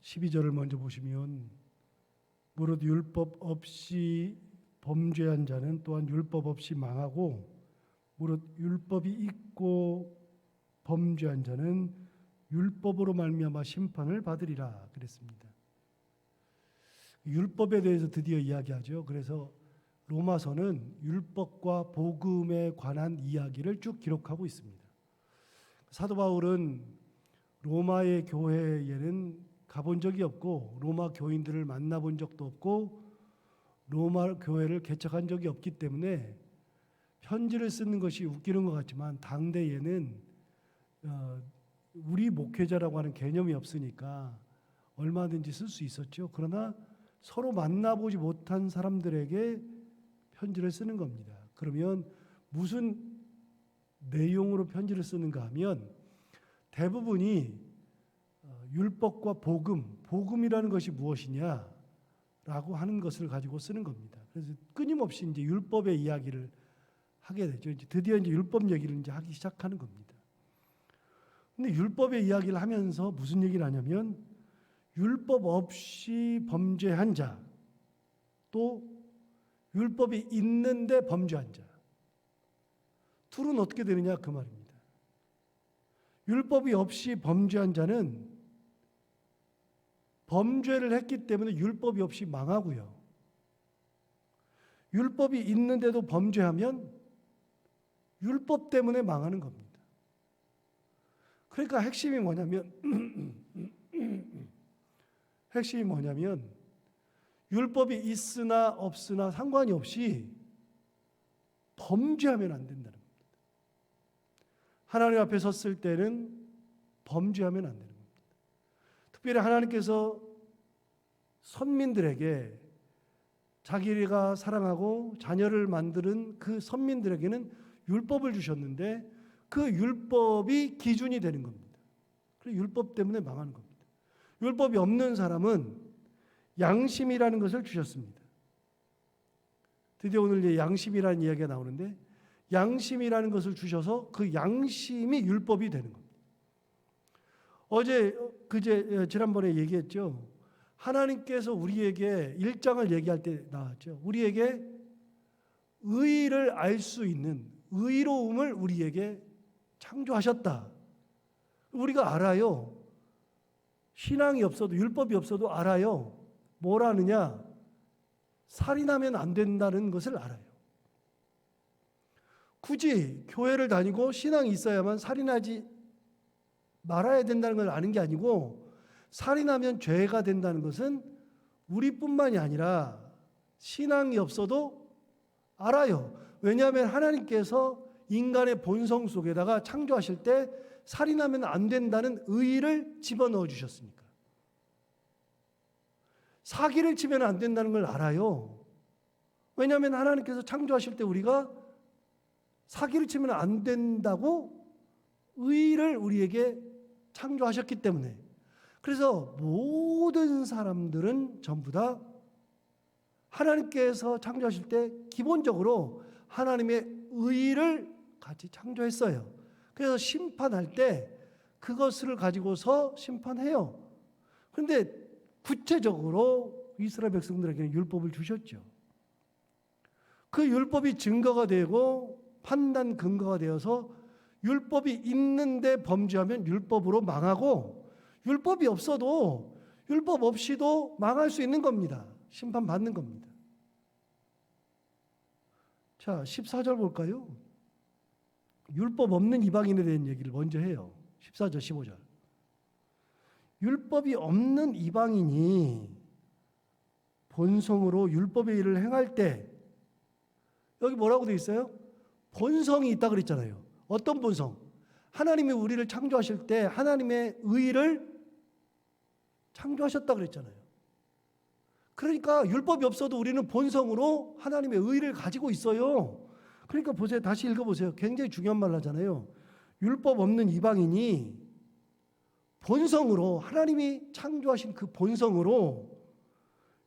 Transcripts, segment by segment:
12절을 먼저 보시면 무릇 율법 없이 범죄한 자는 또한 율법 없이 망하고 무릇 율법이 있고 범죄한 자는 율법으로 말미암아 심판을 받으리라 그랬습니다. 율법에 대해서 드디어 이야기하죠. 그래서 로마서는 율법과 복음에 관한 이야기를 쭉 기록하고 있습니다. 사도 바울은 로마의 교회에는 가본 적이 없고 로마 교인들을 만나본 적도 없고 로마 교회를 개척한 적이 없기 때문에 편지를 쓰는 것이 웃기는 것 같지만 당대에는 우리 목회자라고 하는 개념이 없으니까 얼마든지 쓸 수 있었죠. 그러나 서로 만나보지 못한 사람들에게 편지를 쓰는 겁니다. 그러면 무슨 내용으로 편지를 쓰는가 하면 대부분이 율법과 복음이라는 것이 무엇이냐라고 하는 것을 가지고 쓰는 겁니다. 그래서 끊임없이 이제 율법의 이야기를 하게 되죠. 이제 드디어 이제 율법 얘기를 이제 하기 시작하는 겁니다. 근데 율법의 이야기를 하면서 무슨 얘기를 하냐면 율법 없이 범죄한 자, 또 율법이 있는데 범죄한 자. 둘은 어떻게 되느냐 그 말입니다. 율법이 없이 범죄한 자는 범죄를 했기 때문에 율법이 없이 망하고요. 율법이 있는데도 범죄하면 율법 때문에 망하는 겁니다. 그러니까 핵심이 뭐냐면 율법이 있으나 없으나 상관이 없이 범죄하면 안 된다는 겁니다. 하나님 앞에 섰을 때는 범죄하면 안 되는 겁니다. 특별히 하나님께서 선민들에게 자기가 사랑하고 자녀를 만드는 그 선민들에게는 율법을 주셨는데 그 율법이 기준이 되는 겁니다. 그래서 율법 때문에 망하는 겁니다. 율법이 없는 사람은 양심이라는 것을 주셨습니다. 드디어 오늘 이제 양심이라는 이야기가 나오는데 양심이라는 것을 주셔서 그 양심이 율법이 되는 겁니다. 지난번에 얘기했죠. 하나님께서 우리에게 1장을 얘기할 때 나왔죠. 우리에게 의를 알 수 있는 의로움을 우리에게 창조하셨다. 우리가 알아요. 신앙이 없어도 율법이 없어도 알아요. 뭘 아느냐? 살인하면 안 된다는 것을 알아요. 굳이 교회를 다니고 신앙이 있어야만 살인하지 말아야 된다는 걸 아는 게 아니고 살인하면 죄가 된다는 것은 우리뿐만이 아니라 신앙이 없어도 알아요. 왜냐하면 하나님께서 인간의 본성 속에다가 창조하실 때 살인하면 안 된다는 의의를 집어넣어 주셨으니까. 사기를 치면 안 된다는 걸 알아요. 왜냐하면 하나님께서 창조하실 때 우리가 사기를 치면 안 된다고 의의를 우리에게 창조하셨기 때문에. 그래서 모든 사람들은 전부 다 하나님께서 창조하실 때 기본적으로 하나님의 의의를 같이 창조했어요. 그래서 심판할 때 그것을 가지고서 심판해요. 그런데 구체적으로 이스라엘 백성들에게는 율법을 주셨죠. 그 율법이 증거가 되고 판단 근거가 되어서 율법이 있는데 범죄하면 율법으로 망하고 율법이 없어도 율법 없이도 망할 수 있는 겁니다. 심판받는 겁니다. 자, 14절 볼까요? 율법 없는 이방인에 대한 얘기를 먼저 해요. 14절, 15절. 율법이 없는 이방인이 본성으로 율법의 일을 행할 때 여기 뭐라고 되어 있어요? 본성이 있다 그랬잖아요. 어떤 본성? 하나님이 우리를 창조하실 때 하나님의 의를 창조하셨다 그랬잖아요. 그러니까 율법이 없어도 우리는 본성으로 하나님의 의를 가지고 있어요. 그러니까 보세요. 다시 읽어보세요. 굉장히 중요한 말 하잖아요. 율법 없는 이방인이 본성으로 하나님이 창조하신 그 본성으로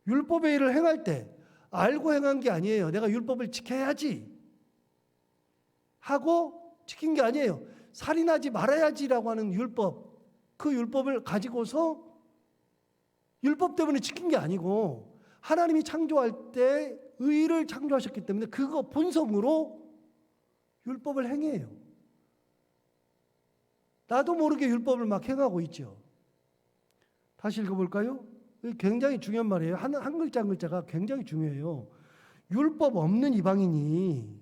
율법의 일을 행할 때 알고 행한 게 아니에요. 내가 율법을 지켜야지 하고 지킨 게 아니에요. 살인하지 말아야지라고 하는 율법, 그 율법을 가지고서 율법 때문에 지킨 게 아니고 하나님이 창조할 때 의를 창조하셨기 때문에 그거 본성으로 율법을 행해요. 나도 모르게 율법을 막 행하고 있죠. 다시 읽어볼까요? 굉장히 중요한 말이에요. 한 글자 한 글자가 굉장히 중요해요. 율법 없는 이방인이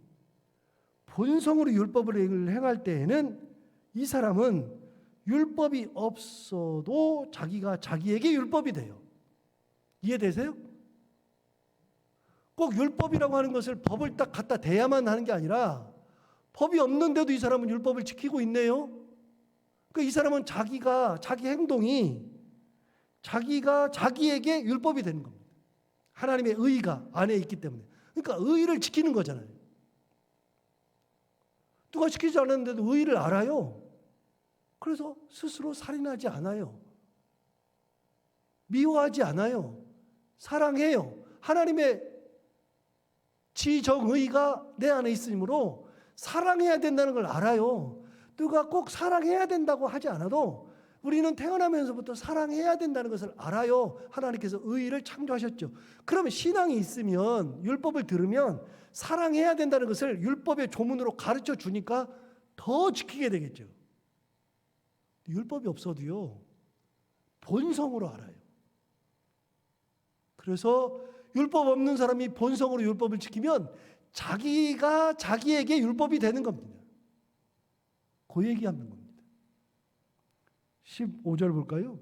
본성으로 율법을 행할 때에는 이 사람은 율법이 없어도 자기가 자기에게 율법이 돼요. 이해되세요? 꼭 율법이라고 하는 것을 법을 딱 갖다 대야만 하는 게 아니라 법이 없는데도 이 사람은 율법을 지키고 있네요. 그러니까 이 사람은 자기 행동이 자기가 자기에게 율법이 되는 겁니다. 하나님의 의가 안에 있기 때문에. 그러니까 의를 지키는 거잖아요. 누가 시키지 않았는데도 의를 알아요. 그래서 스스로 살인하지 않아요. 미워하지 않아요. 사랑해요. 하나님의 지정의가 내 안에 있으므로 사랑해야 된다는 걸 알아요. 누가 꼭 사랑해야 된다고 하지 않아도 우리는 태어나면서부터 사랑해야 된다는 것을 알아요. 하나님께서 의를 창조하셨죠. 그러면 신앙이 있으면 율법을 들으면 사랑해야 된다는 것을 율법의 조문으로 가르쳐 주니까 더 지키게 되겠죠. 율법이 없어도요, 본성으로 알아요. 그래서 율법 없는 사람이 본성으로 율법을 지키면 자기가 자기에게 율법이 되는 겁니다. 그 얘기하는 겁니다. 15절 볼까요?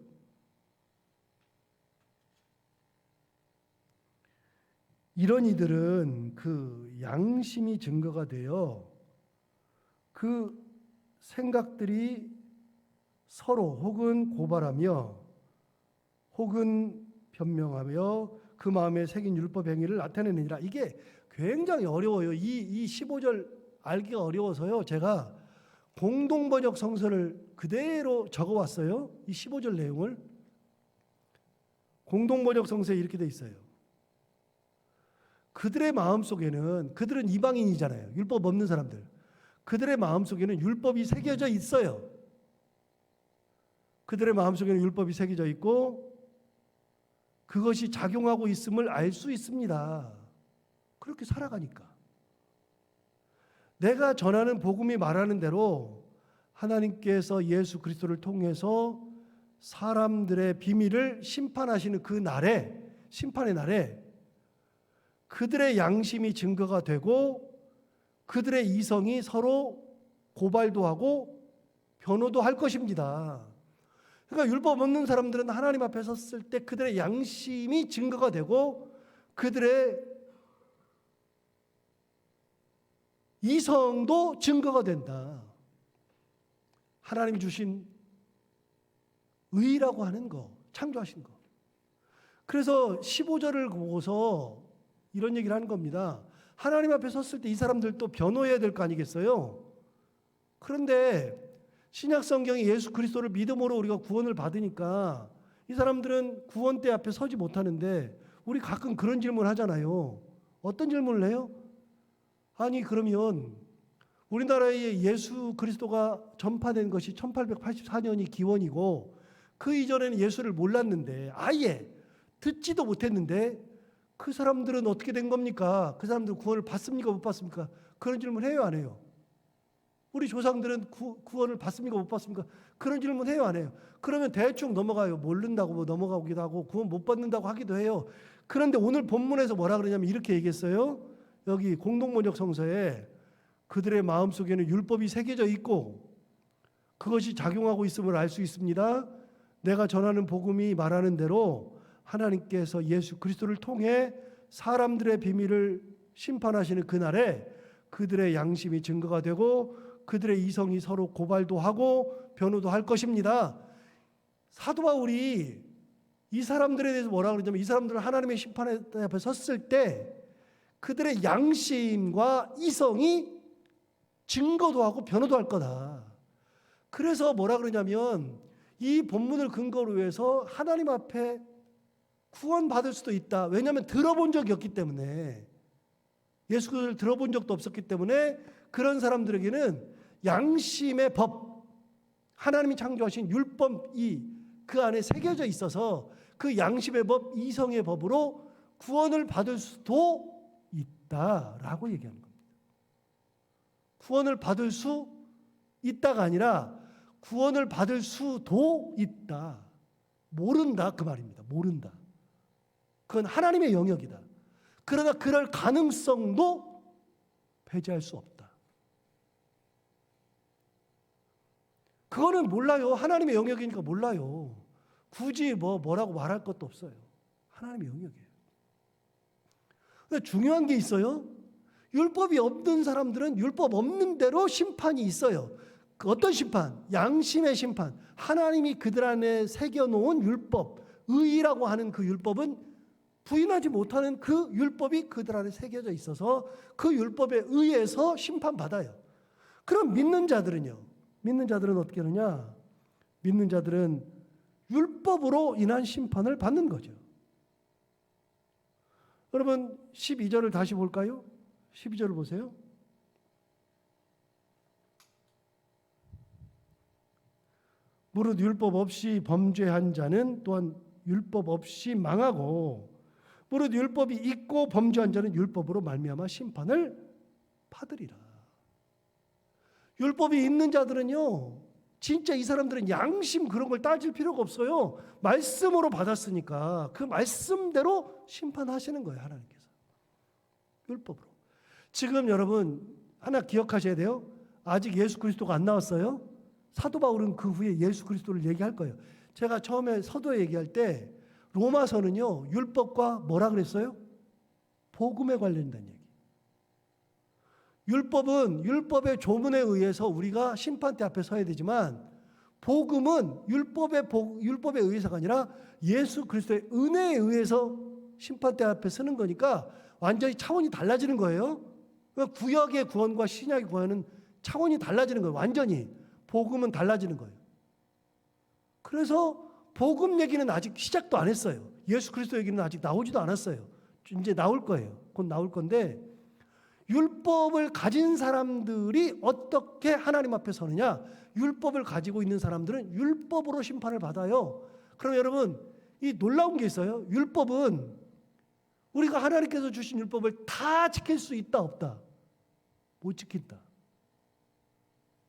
이런 이들은 그 양심이 증거가 되어 그 생각들이 서로 혹은 고발하며 혹은 변명하며 그 마음에 새긴 율법 행위를 나타내느니라. 이게 굉장히 어려워요. 이 15절 알기가 어려워서요. 제가 공동번역 성서를 그대로 적어왔어요. 이 15절 내용을. 공동번역 성서에 이렇게 돼 있어요. 그들의 마음속에는, 그들은 이방인이잖아요. 율법 없는 사람들. 그들의 마음속에는 율법이 새겨져 있어요. 그들의 마음속에는 율법이 새겨져 있고 그것이 작용하고 있음을 알 수 있습니다. 그렇게 살아가니까. 내가 전하는 복음이 말하는 대로 하나님께서 예수 그리스도를 통해서 사람들의 비밀을 심판하시는 그 날에, 심판의 날에 그들의 양심이 증거가 되고 그들의 이성이 서로 고발도 하고 변호도 할 것입니다. 그러니까 율법 없는 사람들은 하나님 앞에 섰을 때 그들의 양심이 증거가 되고 그들의 이성도 증거가 된다. 하나님이 주신 의라고 하는 거, 창조하신 거. 그래서 15절을 보고서 이런 얘기를 하는 겁니다. 하나님 앞에 섰을 때 이 사람들도 변호해야 될 거 아니겠어요? 그런데 신약 성경에 예수 그리스도를 믿음으로 우리가 구원을 받으니까 이 사람들은 구원대 앞에 서지 못하는데 우리 가끔 그런 질문을 하잖아요. 어떤 질문을 해요? 아니 그러면 우리나라에 예수 그리스도가 전파된 것이 1884년이 기원이고 그 이전에는 예수를 몰랐는데 아예 듣지도 못했는데 그 사람들은 어떻게 된 겁니까? 그 사람들은 구원을 받습니까? 못 받습니까? 그런 질문 해요 안 해요? 우리 조상들은 구원을 받습니까? 못 받습니까? 그런 질문 해요 안 해요? 그러면 대충 넘어가요. 모른다고 뭐 넘어가기도 하고 구원 못 받는다고 하기도 해요. 그런데 오늘 본문에서 뭐라 그러냐면 이렇게 얘기했어요. 여기 공동번역 성서에 그들의 마음속에는 율법이 새겨져 있고 그것이 작용하고 있음을 알 수 있습니다. 내가 전하는 복음이 말하는 대로 하나님께서 예수 그리스도를 통해 사람들의 비밀을 심판하시는 그날에 그들의 양심이 증거가 되고 그들의 이성이 서로 고발도 하고 변호도 할 것입니다. 사도 바울이 이 사람들에 대해서 뭐라 그러냐면 이 사람들은 하나님의 심판 앞에 섰을 때 그들의 양심과 이성이 증거도 하고 변호도 할 거다. 그래서 뭐라 그러냐면 이 본문을 근거로 해서 하나님 앞에 구원받을 수도 있다. 왜냐하면 들어본 적이 없기 때문에 예수 그리스도를 들어본 적도 없었기 때문에 그런 사람들에게는 양심의 법, 하나님이 창조하신 율법이 그 안에 새겨져 있어서 그 양심의 법, 이성의 법으로 구원을 받을 수도 있다라고 얘기하는 겁니다. 구원을 받을 수 있다가 아니라 구원을 받을 수도 있다. 모른다 그 말입니다. 모른다. 그건 하나님의 영역이다. 그러나 그럴 가능성도 배제할 수 없다. 그거는 몰라요. 하나님의 영역이니까 몰라요. 굳이 뭐라고 말할 것도 없어요. 하나님의 영역이에요. 근데 중요한 게 있어요. 율법이 없는 사람들은 율법 없는 대로 심판이 있어요. 그 어떤 심판? 양심의 심판. 하나님이 그들 안에 새겨놓은 율법, 의라고 하는 그 율법은 부인하지 못하는 그 율법이 그들 안에 새겨져 있어서 그 율법에 의해서 심판받아요. 그럼 믿는 자들은요? 믿는 자들은 어떻게 하느냐? 믿는 자들은 율법으로 인한 심판을 받는 거죠. 여러분 12절을 다시 볼까요? 12절을 보세요. 무릇 율법 없이 범죄한 자는 또한 율법 없이 망하고 무릇 율법이 있고 범죄한 자는 율법으로 말미암아 심판을 받으리라. 율법이 있는 자들은요, 진짜 이 사람들은 양심 그런 걸 따질 필요가 없어요. 말씀으로 받았으니까 그 말씀대로 심판하시는 거예요, 하나님께서. 율법으로. 지금 여러분 하나 기억하셔야 돼요. 아직 예수 그리스도가 안 나왔어요. 사도 바울은 그 후에 예수 그리스도를 얘기할 거예요. 제가 처음에 서도 얘기할 때 로마서는요, 율법과 뭐라 그랬어요? 복음에 관련된 얘기. 율법은 율법의 조문에 의해서 우리가 심판대 앞에 서야 되지만 복음은 율법에 의해서가 아니라 예수 그리스도의 은혜에 의해서 심판대 앞에 서는 거니까 완전히 차원이 달라지는 거예요. 구약의 구원과 신약의 구원은 차원이 달라지는 거예요. 완전히. 복음은 달라지는 거예요. 그래서 복음 얘기는 아직 시작도 안 했어요. 예수 그리스도 얘기는 아직 나오지도 않았어요. 이제 나올 거예요. 곧 나올 건데 율법을 가진 사람들이 어떻게 하나님 앞에 서느냐? 율법을 가지고 있는 사람들은 율법으로 심판을 받아요. 그럼 여러분, 이 놀라운 게 있어요. 율법은 우리가 하나님께서 주신 율법을 다 지킬 수 있다, 없다? 못 지킨다.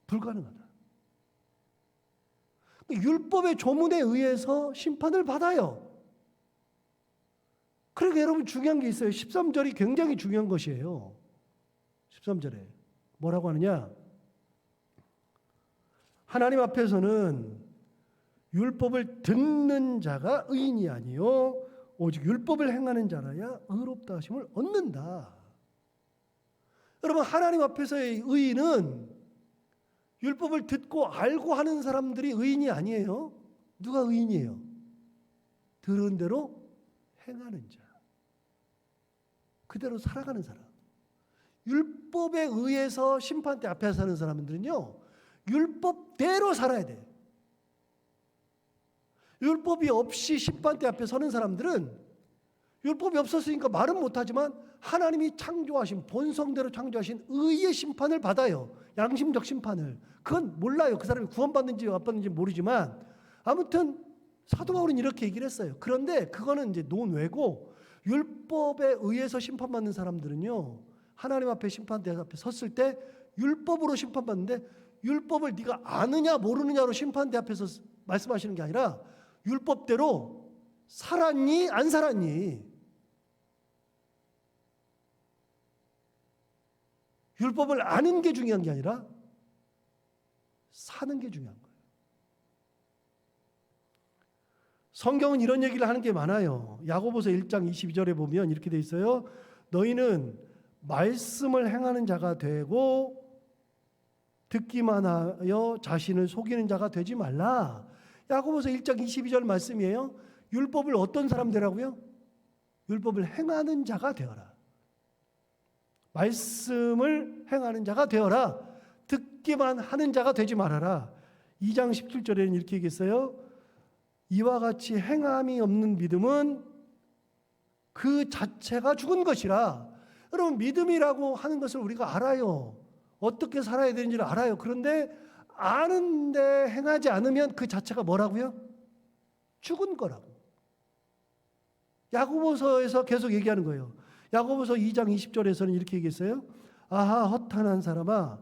불가능하다. 율법의 조문에 의해서 심판을 받아요. 그러니까 여러분 중요한 게 있어요. 13절이 굉장히 중요한 것이에요. 13절에 뭐라고 하느냐? 하나님 앞에서는 율법을 듣는 자가 의인이 아니요 오직 율법을 행하는 자라야 의롭다 하심을 얻는다. 여러분 하나님 앞에서의 의인은 율법을 듣고 알고 하는 사람들이 의인이 아니에요. 누가 의인이에요? 들은 대로 행하는 자. 그대로 살아가는 사람. 율법에 의해서 심판대 앞에 서는 사람들은요, 율법대로 살아야 돼. 율법이 없이 심판대 앞에 서는 사람들은 율법이 없었으니까 말은 못하지만 하나님이 창조하신 본성대로 창조하신 의의 심판을 받아요. 양심적 심판을. 그건 몰라요. 그 사람이 구원받는지 안 받는지 모르지만 아무튼 사도 바울은 이렇게 얘기를 했어요. 그런데 그거는 이제 논외고 율법에 의해서 심판받는 사람들은요, 하나님 앞에 심판대 앞에 섰을 때 율법으로 심판받는데 율법을 네가 아느냐 모르느냐로 심판대 앞에서 말씀하시는 게 아니라 율법대로 살았니 안 살았니? 율법을 아는 게 중요한 게 아니라 사는 게 중요한 거예요. 성경은 이런 얘기를 하는 게 많아요. 야고보서 1장 22절에 보면 이렇게 돼 있어요. 너희는 말씀을 행하는 자가 되고 듣기만 하여 자신을 속이는 자가 되지 말라. 야고보서 1장 22절 말씀이에요. 율법을 어떤 사람 되라고요? 율법을 행하는 자가 되어라. 말씀을 행하는 자가 되어라. 듣기만 하는 자가 되지 말아라. 2장 17절에는 이렇게 얘기했어요. 이와 같이 행함이 없는 믿음은 그 자체가 죽은 것이라. 여러분 믿음이라고 하는 것을 우리가 알아요. 어떻게 살아야 되는지를 알아요. 그런데 아는데 행하지 않으면 그 자체가 뭐라고요? 죽은 거라고. 야고보서에서 계속 얘기하는 거예요. 야고보서 2장 20절에서는 이렇게 얘기했어요. 아하 허탄한 사람아,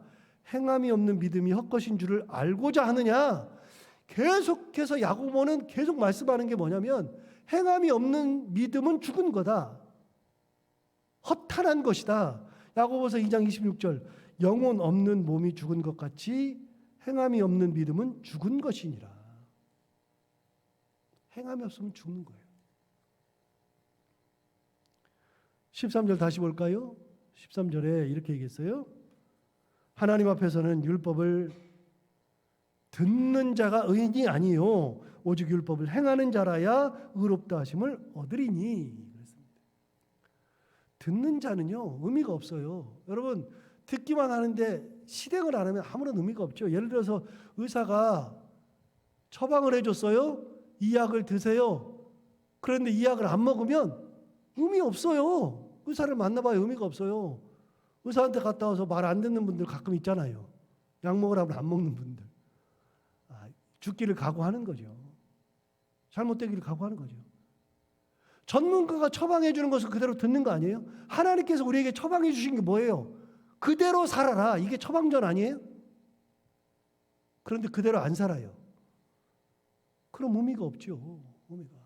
행함이 없는 믿음이 헛것인 줄을 알고자 하느냐. 계속해서 야고보는 계속 말씀하는 게 뭐냐면 행함이 없는 믿음은 죽은 거다. 허탄한 것이다. 야고보서 2장 26절, 영혼 없는 몸이 죽은 것 같이 행함이 없는 믿음은 죽은 것이니라. 행함이 없으면 죽는 거예요. 13절 다시 볼까요? 13절에 이렇게 얘기했어요. 하나님 앞에서는 율법을 듣는 자가 의인이 아니요 오직 율법을 행하는 자라야 의롭다 하심을 얻으리니. 그랬습니다. 듣는 자는요 의미가 없어요. 여러분 듣기만 하는데 실행을 안 하면 아무런 의미가 없죠. 예를 들어서 의사가 처방을 해줬어요. 이 약을 드세요. 그런데 이 약을 안 먹으면 의미 없어요. 의사를 만나봐야 의미가 없어요. 의사한테 갔다 와서 말 안 듣는 분들 가끔 있잖아요. 약 먹으라면 안 먹는 분들. 죽기를 각오하는 거죠. 잘못되기를 각오하는 거죠. 전문가가 처방해 주는 것을 그대로 듣는 거 아니에요? 하나님께서 우리에게 처방해 주신 게 뭐예요? 그대로 살아라. 이게 처방전 아니에요? 그런데 그대로 안 살아요. 그럼 의미가 없죠. 의미가.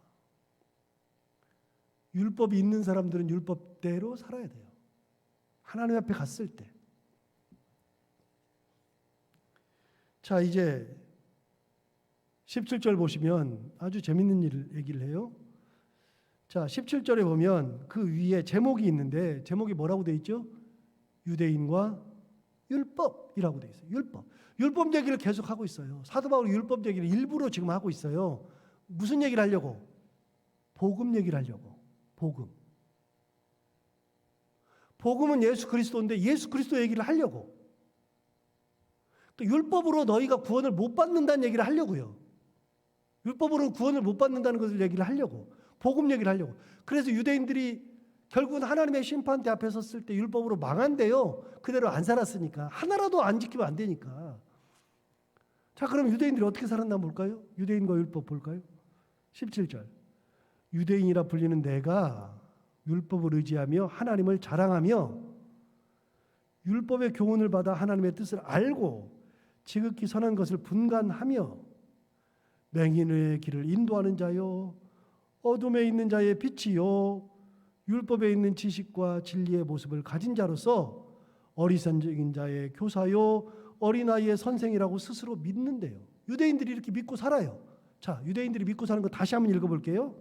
율법이 있는 사람들은 율법대로 살아야 돼요. 하나님 앞에 갔을 때. 자, 이제 17절 보시면 아주 재밌는 얘기를 해요. 자, 17절에 보면 그 위에 제목이 있는데 제목이 뭐라고 돼 있죠? 유대인과 율법이라고 돼 있어요. 율법. 율법 얘기를 계속 하고 있어요. 사도 바울이 율법 얘기를 일부러 지금 하고 있어요. 무슨 얘기를 하려고? 복음 얘기를 하려고. 복음. 복음은 예수 그리스도인데 예수 그리스도 얘기를 하려고. 또 율법으로 너희가 구원을 못 받는다는 얘기를 하려고요. 율법으로 구원을 못 받는다는 것을 얘기를 하려고. 복음 얘기를 하려고. 그래서 유대인들이 결국은 하나님의 심판대 앞에 섰을 때 율법으로 망한대요. 그대로 안 살았으니까. 하나라도 안 지키면 안 되니까. 자, 그럼 유대인들이 어떻게 살았나 볼까요? 유대인과 율법 볼까요? 17절. 유대인이라 불리는 내가 율법을 의지하며 하나님을 자랑하며 율법의 교훈을 받아 하나님의 뜻을 알고 지극히 선한 것을 분간하며 맹인의 길을 인도하는 자요 어둠에 있는 자의 빛이요 율법에 있는 지식과 진리의 모습을 가진 자로서 어리석은 자의 교사요 어린아이의 선생이라고 스스로 믿는데요. 유대인들이 이렇게 믿고 살아요. 자, 유대인들이 믿고 사는 거 다시 한번 읽어볼게요.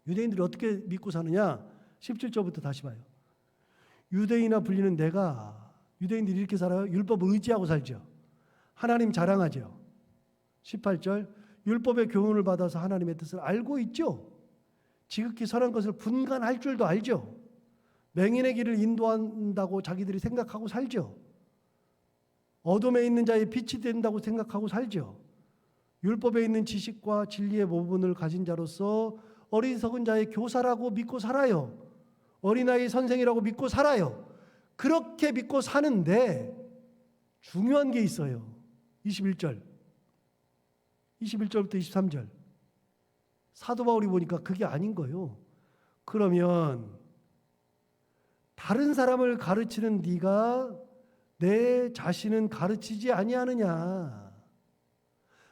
유대인들이 어떻게 믿고 사느냐? 17절부터 다시 봐요. 유대인이나 불리는 내가, 유대인들이 이렇게 살아요. 율법을 의지하고 살죠. 하나님 자랑하죠. 18절, 율법의 교훈을 받아서 하나님의 뜻을 알고 있죠. 지극히 선한 것을 분간할 줄도 알죠. 맹인의 길을 인도한다고 자기들이 생각하고 살죠. 어둠에 있는 자의 빛이 된다고 생각하고 살죠. 율법에 있는 지식과 진리의 모분을 가진 자로서 어리석은 자의 교사라고 믿고 살아요. 어린아이 선생이라고 믿고 살아요. 그렇게 믿고 사는데 중요한 게 있어요. 21절부터 23절. 사도 바울이 보니까 그게 아닌 거예요. 그러면 다른 사람을 가르치는 네가 내 자신은 가르치지 아니하느냐.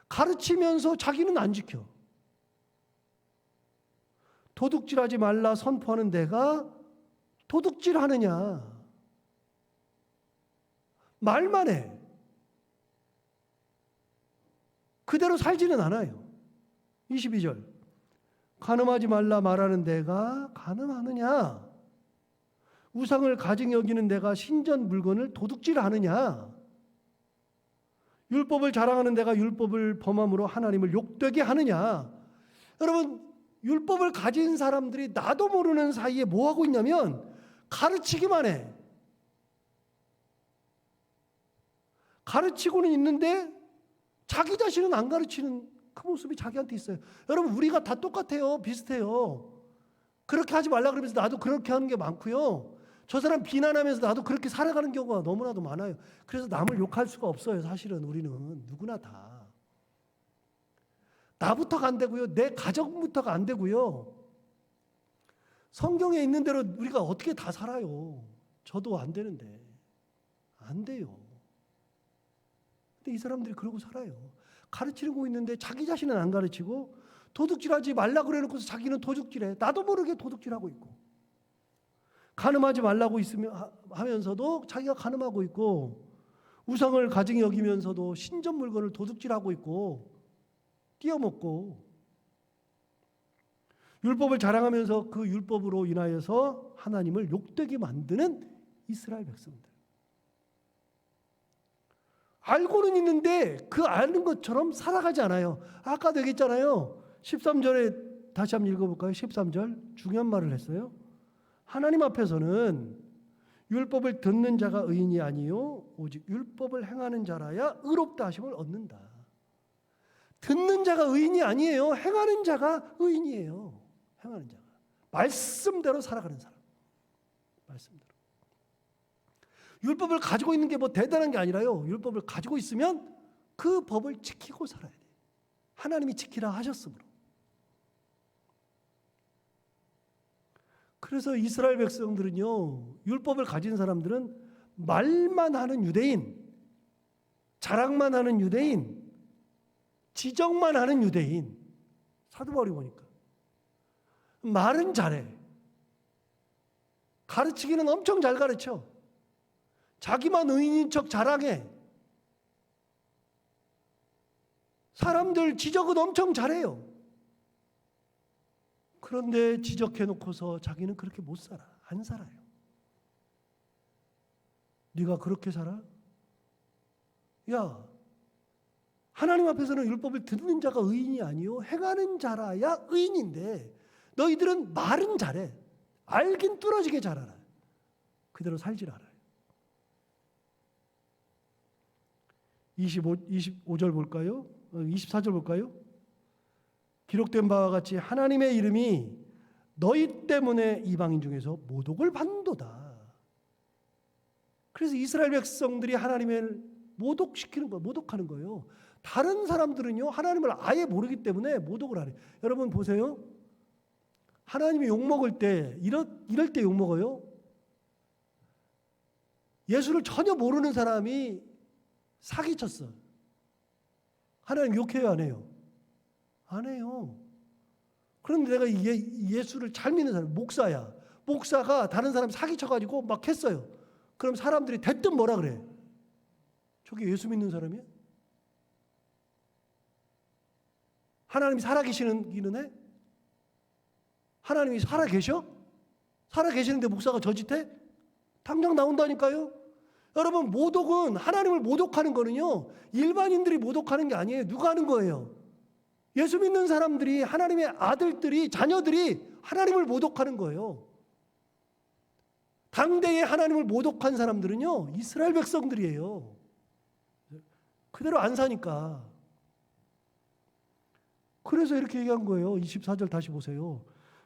가르치면서 자기는 안 지켜. 도둑질하지 말라 선포하는 내가 도둑질하느냐. 말만 해. 그대로 살지는 않아요. 22절. 간음하지 말라 말하는 내가 간음하느냐. 우상을 가증 여기는 내가 신전 물건을 도둑질하느냐. 율법을 자랑하는 내가 율법을 범함으로 하나님을 욕되게 하느냐. 여러분, 율법을 가진 사람들이 나도 모르는 사이에 뭐 하고 있냐면 가르치기만 해. 가르치고는 있는데 자기 자신은 안 가르치는 그 모습이 자기한테 있어요. 여러분, 우리가 다 똑같아요. 비슷해요. 그렇게 하지 말라 그러면서 나도 그렇게 하는 게 많고요. 저 사람 비난하면서 나도 그렇게 살아가는 경우가 너무나도 많아요. 그래서 남을 욕할 수가 없어요. 사실은 우리는 누구나 다. 나부터가 안 되고요. 내 가정부터가 안 되고요. 성경에 있는 대로 우리가 어떻게 다 살아요? 저도 안 되는데. 안 돼요. 근데 이 사람들이 그러고 살아요. 가르치고 있는데 자기 자신은 안 가르치고 도둑질하지 말라 그래놓고서 자기는 도둑질해. 나도 모르게 도둑질하고 있고. 간음하지 말라고 하면서도 자기가 간음하고 있고, 우상을 가증히 여기면서도 신전 물건을 도둑질하고 있고 띄어먹고, 율법을 자랑하면서 그 율법으로 인하여서 하나님을 욕되게 만드는 이스라엘 백성들. 알고는 있는데 그 아는 것처럼 살아가지 않아요. 아까도 얘기했잖아요. 13절에 다시 한번 읽어볼까요? 13절 중요한 말을 했어요. 하나님 앞에서는 율법을 듣는 자가 의인이 아니요 오직 율법을 행하는 자라야 의롭다 하심을 얻는다. 듣는 자가 의인이 아니에요. 행하는 자가 의인이에요. 행하는 자가. 말씀대로 살아가는 사람. 말씀대로. 율법을 가지고 있는 게 뭐 대단한 게 아니라요. 율법을 가지고 있으면 그 법을 지키고 살아야 돼요. 하나님이 지키라 하셨으므로. 그래서 이스라엘 백성들은요, 율법을 가진 사람들은 말만 하는 유대인, 자랑만 하는 유대인, 지적만 하는 유대인. 사도 바울이 보니까 말은 잘해. 가르치기는 엄청 잘 가르쳐. 자기만 의인인 척 자랑해. 사람들 지적은 엄청 잘해요. 그런데 지적해놓고서 자기는 그렇게 못 살아. 안 살아요. 네가 그렇게 살아? 야, 하나님 앞에서는 율법을 듣는 자가 의인이 아니요 행하는 자라야 의인인데 너희들은 말은 잘해. 알긴 뚫어지게 잘 알아. 그대로 살질 않아요. 25절 볼까요? 24절 볼까요? 기록된 바와 같이 하나님의 이름이 너희 때문에 이방인 중에서 모독을 받는도다. 그래서 이스라엘 백성들이 하나님을 모독시키는 거예요. 모독하는 거예요. 다른 사람들은요, 하나님을 아예 모르기 때문에 모독을 안 해요. 여러분 보세요. 하나님이 욕먹을 때, 이럴 때 욕먹어요. 예수를 전혀 모르는 사람이 사기쳤어. 하나님 욕해요, 안 해요? 안 해요. 그런데 내가 예수를 잘 믿는 사람, 목사야. 목사가 다른 사람 사기쳐가지고 막 했어요. 그럼 사람들이 대뜸 뭐라 그래? 저게 예수 믿는 사람이야? 하나님이 살아계시기는 해? 하나님이 살아계셔? 살아계시는데 목사가 저짓해? 당장 나온다니까요? 여러분, 모독은, 하나님을 모독하는 거는요, 일반인들이 모독하는 게 아니에요. 누가 하는 거예요? 예수 믿는 사람들이, 하나님의 아들들이, 자녀들이 하나님을 모독하는 거예요. 당대에 하나님을 모독한 사람들은요, 이스라엘 백성들이에요. 그대로 안 사니까. 그래서 이렇게 얘기한 거예요. 24절 다시 보세요.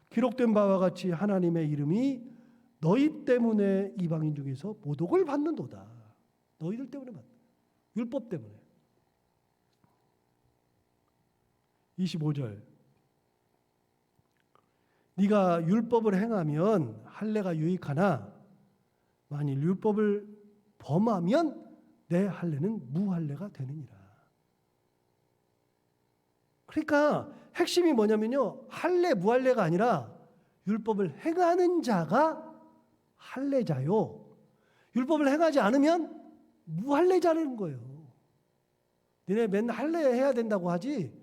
기록된 바와 같이 하나님의 이름이 너희 때문에 이방인 중에서 모독을 받는도다. 너희들 때문에 받는다. 율법 때문에. 25절. 네가 율법을 행하면 할례가 유익하나 만일 율법을 범하면 내 할례는 무할례가 되느니라. 그러니까 핵심이 뭐냐면요, 할례 무할례가 아니라 율법을 행하는 자가 할례자요, 율법을 행하지 않으면 무할례자라는 거예요. 너네 맨날 할례 해야 된다고 하지,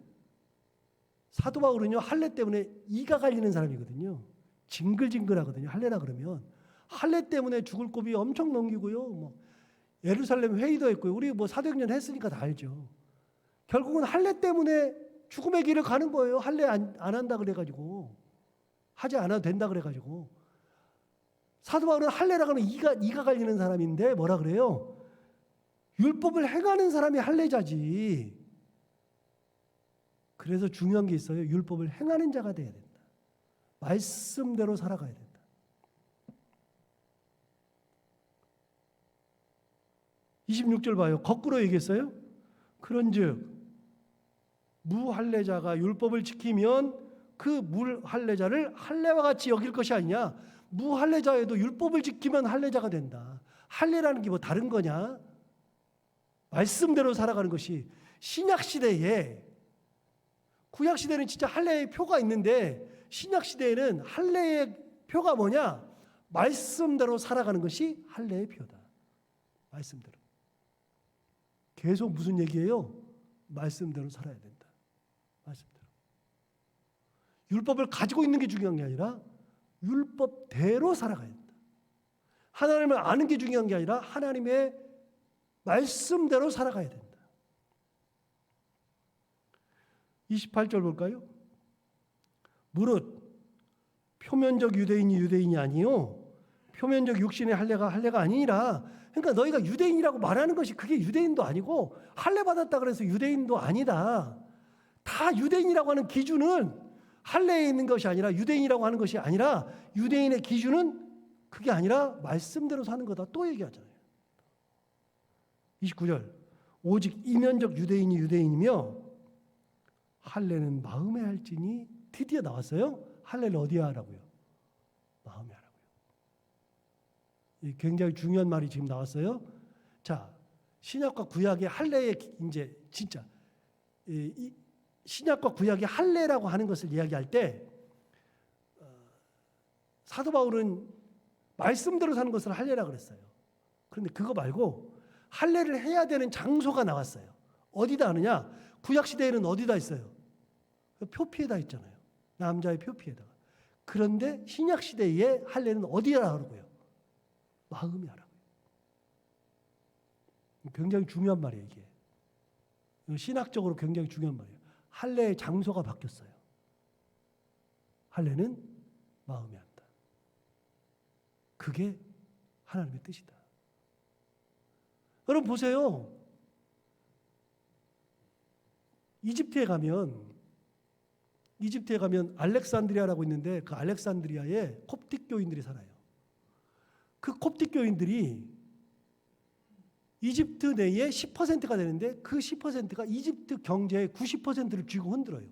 사도 바울은요, 할례 때문에 이가 갈리는 사람이거든요. 징글징글하거든요. 할례라 그러면 할례 때문에 죽을 고비 엄청 넘기고요. 뭐 예루살렘 회의도 했고요. 우리 뭐 사도행전 했으니까 다 알죠. 결국은 할례 때문에 죽음의 길을 가는 거예요. 할례 안 한다 그래가지고, 하지 않아도 된다 그래가지고. 사도 바울은 할례라 그러면 이가 갈리는 사람인데 뭐라 그래요? 율법을 행하는 사람이 할례자지. 그래서 중요한 게 있어요. 율법을 행하는 자가 돼야 된다. 말씀대로 살아가야 된다. (26절) 봐요. 거꾸로 얘기했어요. 그런즉 무할례자가 율법을 지키면 그 무할례자를 할례와 같이 여길 것이 아니냐. 무할례자에도 율법을 지키면 할례자가 된다. 할례라는 게 뭐 다른 거냐? 말씀대로 살아가는 것이 신약 시대에, 구약 시대는 진짜 할례의 표가 있는데 신약 시대에는 할례의 표가 뭐냐? 말씀대로 살아가는 것이 할례의 표다. 말씀대로. 계속 무슨 얘기예요? 말씀대로 살아야 된다. 말씀대로. 율법을 가지고 있는 게 중요한 게 아니라 율법대로 살아가야 된다. 하나님을 아는 게 중요한 게 아니라 하나님의 말씀대로 살아가야 된다. 28절 볼까요? 무릇 표면적 유대인이 유대인이 아니요 표면적 육신의 할례가 아니니라. 그러니까 너희가 유대인이라고 말하는 것이 그게 유대인도 아니고 할례 받았다 그래서 유대인도 아니다. 다 유대인이라고 하는 기준은 할례에 있는 것이 아니라 유대인이라고 하는 것이 아니라 유대인의 기준은 그게 아니라 말씀대로 사는 거다. 또 얘기하잖아요. 29절 오직 이면적 유대인이 유대인이며 할례는 마음에 할지니. 드디어 나왔어요. 할례를 어디에 하라고요? 마음에 하라고요. 굉장히 중요한 말이 지금 나왔어요. 자, 신약과 구약의 할례의 이제 진짜 이 신약과 구약의 할례라고 하는 것을 이야기할 때 사도 바울은 말씀대로 사는 것을 할례라고 그랬어요. 그런데 그거 말고 할례를 해야 되는 장소가 나왔어요. 어디다 하느냐? 구약 시대에는 어디다 있어요? 표피에다 있잖아요. 남자의 표피에다가. 그런데 신약 시대에 할례는 어디라 하라고요? 마음에 하라고요. 굉장히 중요한 말이에요, 이게. 신학적으로 굉장히 중요한 말이에요. 할례의 장소가 바뀌었어요. 할례는 마음에 한다. 그게 하나님의 뜻이다. 여러분 보세요. 이집트에 가면 알렉산드리아라고 있는데 그 알렉산드리아에 콥틱 교인들이 살아요. 그 콥틱 교인들이 이집트 내에 10%가 되는데 그 10%가 이집트 경제의 90%를 쥐고 흔들어요.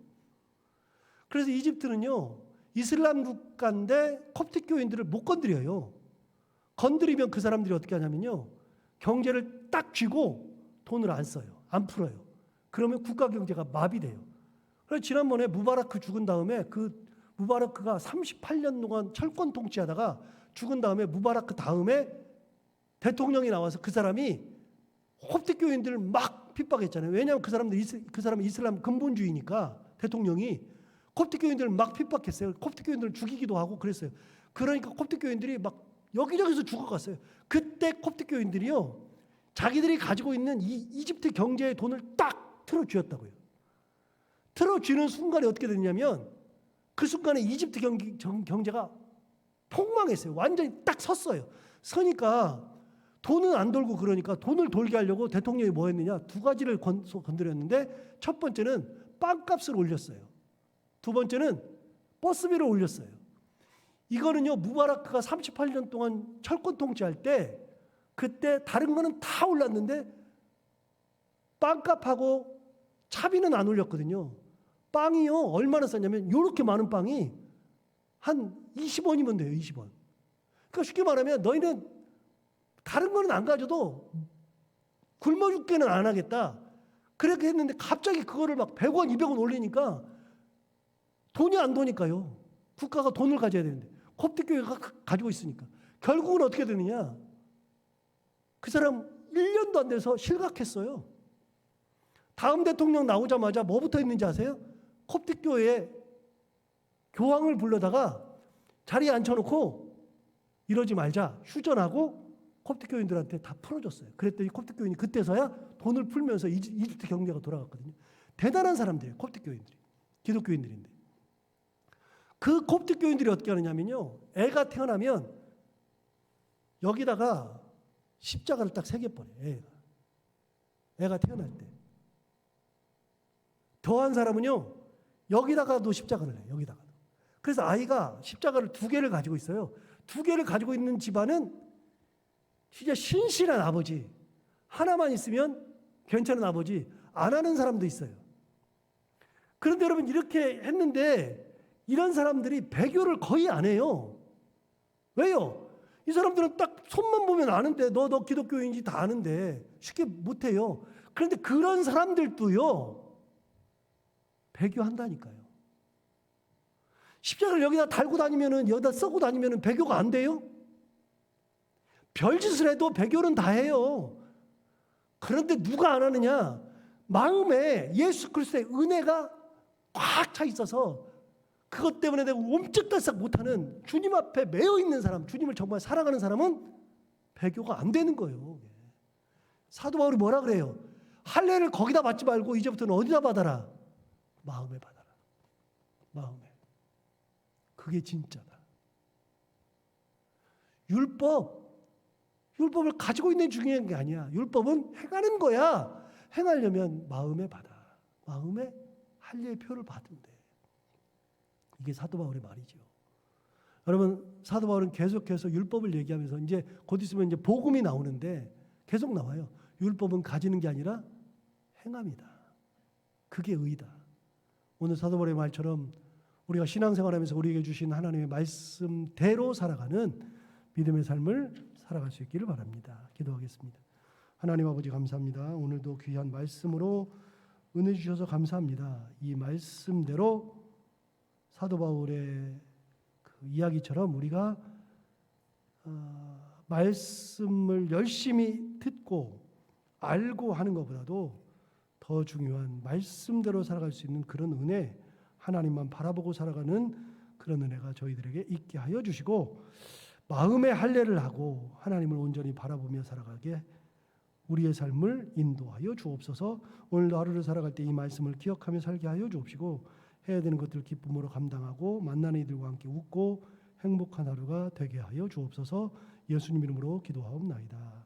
그래서 이집트는요, 이슬람 국가인데 콥틱 교인들을 못 건드려요. 건드리면 그 사람들이 어떻게 하냐면요, 경제를 딱 쥐고 돈을 안 써요. 안 풀어요. 그러면 국가 경제가 마비돼요. 그래서 지난번에 무바라크 죽은 다음에 그 무바라크가 38년 동안 철권 통치하다가 죽은 다음에 무바라크 다음에 대통령이 나와서 그 사람이 콥틱 교인들을 막 핍박했잖아요. 왜냐하면 그 사람은 이슬람 근본주의니까 대통령이 콥틱 교인들을 막 핍박했어요. 콥틱 교인들을 죽이기도 하고 그랬어요. 그러니까 콥틱 교인들이 막 여기저기서 죽어갔어요. 그때 콥틱 교인들이요, 자기들이 가지고 있는 이 이집트 경제의 돈을 딱 틀어쥐었다고요. 틀어쥐는 순간에 어떻게 됐냐면 그 순간에 이집트 경제가 폭망했어요. 완전히 딱 섰어요. 서니까 돈은 안 돌고 그러니까 돈을 돌게 하려고 대통령이 뭐 했느냐? 두 가지를 건드렸는데 첫 번째는 빵값을 올렸어요. 두 번째는 버스비를 올렸어요. 이거는요, 무바라크가 38년 동안 철권 통치할 때 그때 다른 거는 다 올랐는데 빵값하고 차비는 안 올렸거든요. 빵이요, 얼마나 썼냐면 이렇게 많은 빵이 한 20원이면 돼요. 20원. 그러니까 쉽게 말하면 너희는 다른 거는 안 가져도 굶어 죽게는 안 하겠다. 그렇게 했는데 갑자기 그거를 막 100원, 200원 올리니까 돈이 안 도니까요. 국가가 돈을 가져야 되는데 콥틱 교회가 가지고 있으니까. 결국은 어떻게 되느냐. 그 사람 1년도 안 돼서 실각했어요. 다음 대통령 나오자마자 뭐부터 했는지 아세요? 콥틱 교회에 교황을 불러다가 자리에 앉혀놓고 이러지 말자 휴전하고 콥틱 교인들한테 다 풀어줬어요. 그랬더니 콥틱 교인이 그때서야 돈을 풀면서 이집트 경제가 돌아갔거든요. 대단한 사람들이에요. 콥틱 교인들이. 기독교인들인데. 그 콥틱 교인들이 어떻게 하느냐면요, 애가 태어나면 여기다가 십자가를 딱 새겨버려요. 애가 태어날 때. 더한 사람은요, 여기다가도 십자가를 해요. 여기다가. 그래서 아이가 십자가를 2개를 가지고 있어요. 2개를 가지고 있는 집안은 진짜 신실한 아버지. 하나만 있으면 괜찮은 아버지. 안 하는 사람도 있어요. 그런데 여러분 이렇게 했는데 이런 사람들이 배교를 거의 안 해요. 왜요? 이 사람들은 딱 손만 보면 아는데 너 기독교인지 다 아는데 쉽게 못해요. 그런데 그런 사람들도요 배교한다니까요. 십자가를 여기다 달고 다니면은, 여기다 쓰고 다니면은 배교가 안 돼요? 별짓을 해도 배교는 다 해요. 그런데 누가 안 하느냐? 마음에 예수 그리스도의 은혜가 꽉 차 있어서 그것 때문에 내가 옴짝달싹 못하는, 주님 앞에 매여 있는 사람, 주님을 정말 사랑하는 사람은 배교가 안 되는 거예요. 사도 바울이 뭐라 그래요? 할례를 거기다 받지 말고 이제부터는 어디다 받아라? 마음에 받아라. 마음에. 그게 진짜다. 율법을 가지고 있는 중요한 게 아니야. 율법은 행하는 거야. 행하려면 마음에 받아. 마음에 할례의 표를 받으면 돼. 이게 사도 바울의 말이죠. 여러분, 사도 바울은 계속해서 율법을 얘기하면서 이제 곧 있으면 이제 복음이 나오는데 계속 나와요. 율법은 가지는 게 아니라 행함이다. 그게 의다. 오늘 사도 바울의 말처럼 우리가 신앙생활하면서 우리에게 주신 하나님의 말씀대로 살아가는 믿음의 삶을 살아갈 수 있기를 바랍니다. 기도하겠습니다. 하나님 아버지 감사합니다. 오늘도 귀한 말씀으로 은혜 주셔서 감사합니다. 이 말씀대로 사도 바울의 그 이야기처럼 우리가 말씀을 열심히 듣고 알고 하는 것보다도 더 중요한 말씀대로 살아갈 수 있는 그런 은혜, 하나님만 바라보고 살아가는 그런 은혜가 저희들에게 있게 하여 주시고, 마음의 할례를 하고 하나님을 온전히 바라보며 살아가게 우리의 삶을 인도하여 주옵소서. 오늘도 하루를 살아갈 때 이 말씀을 기억하며 살게 하여 주옵시고, 해야 되는 것들을 기쁨으로 감당하고 만나는 이들과 함께 웃고 행복한 하루가 되게 하여 주옵소서. 예수님 이름으로 기도하옵나이다.